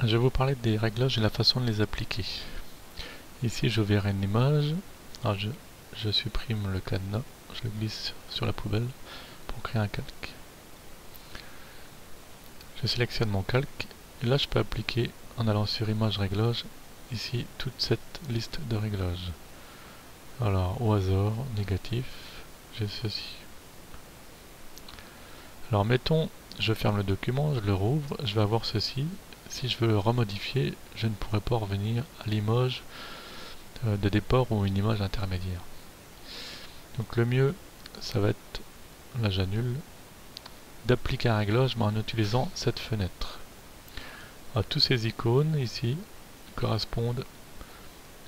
Je vais vous parler des réglages et la façon de les appliquer. Ici je verrai une image. Alors je supprime le cadenas, je le glisse sur la poubelle pour créer un calque. Je sélectionne mon calque et là je peux appliquer en allant sur image réglage ici toute cette liste de réglages. Alors au hasard, négatif, j'ai ceci. Alors mettons, je ferme le document, je le rouvre, je vais avoir ceci. Si je veux le remodifier, je ne pourrai pas revenir à l'image de départ ou une image intermédiaire. Donc le mieux, ça va être, là j'annule, d'appliquer un réglage mais en utilisant cette fenêtre. Alors, tous ces icônes ici correspondent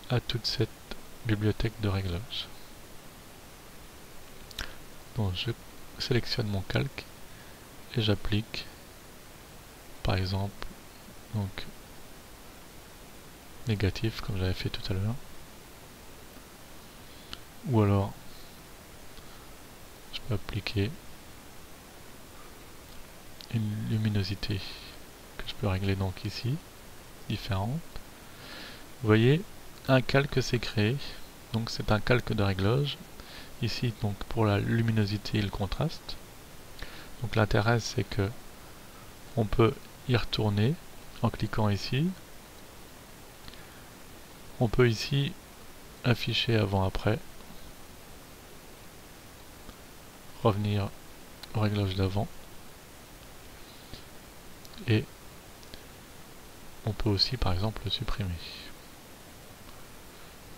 à toute cette bibliothèque de réglages. Donc je sélectionne mon calque et j'applique par exemple donc négatif comme j'avais fait tout à l'heure, ou alors je peux appliquer une luminosité que je peux régler donc ici, différente. Vous voyez, un calque s'est créé, donc c'est un calque de réglage. Ici donc pour la luminosité et le contraste. Donc l'intérêt c'est que on peut y retourner en cliquant ici. On peut ici afficher avant-après, revenir au réglage d'avant, et on peut aussi par exemple le supprimer.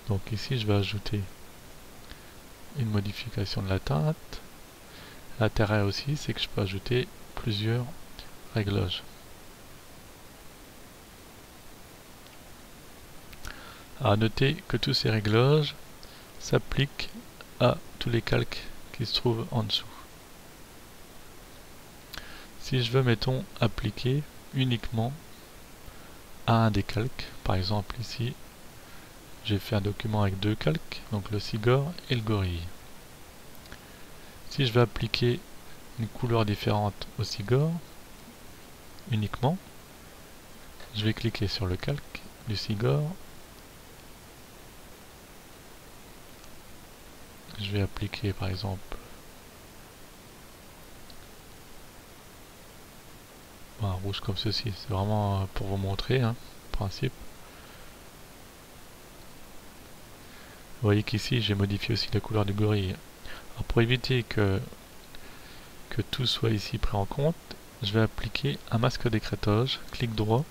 Donc ici je vais ajouter une modification de la teinte. L'intérêt aussi c'est que je peux ajouter plusieurs réglages. À noter que tous ces réglages s'appliquent à tous les calques qui se trouvent en dessous. Si je veux, mettons, appliquer uniquement à un des calques, par exemple ici, j'ai fait un document avec deux calques, donc le cigare et le gorille. Si je veux appliquer une couleur différente au cigare, uniquement, je vais cliquer sur le calque du cigare. Je vais appliquer par exemple un rouge comme ceci, c'est vraiment pour vous montrer le principe. Vous voyez qu'ici j'ai modifié aussi la couleur du gorille. Alors pour éviter que tout soit ici pris en compte, je vais appliquer un masque d'écrêtage, clic droit,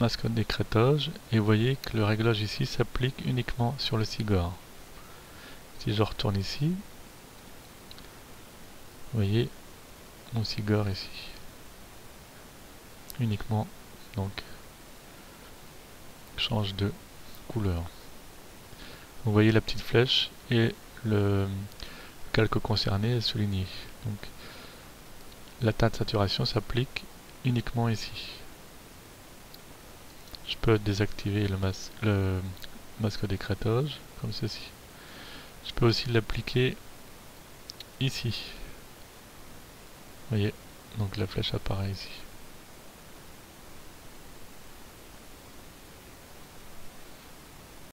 masque d'écrêtage, et vous voyez que le réglage ici s'applique uniquement sur le cigare. Si je retourne ici, vous voyez mon cigare ici. Uniquement, donc, change de couleur. Vous voyez la petite flèche et le calque concerné est souligné. Donc, la teinte saturation s'applique uniquement ici. Je peux désactiver le masque d'écrêtage, comme ceci. Je peux aussi l'appliquer ici. Vous voyez, donc la flèche apparaît ici.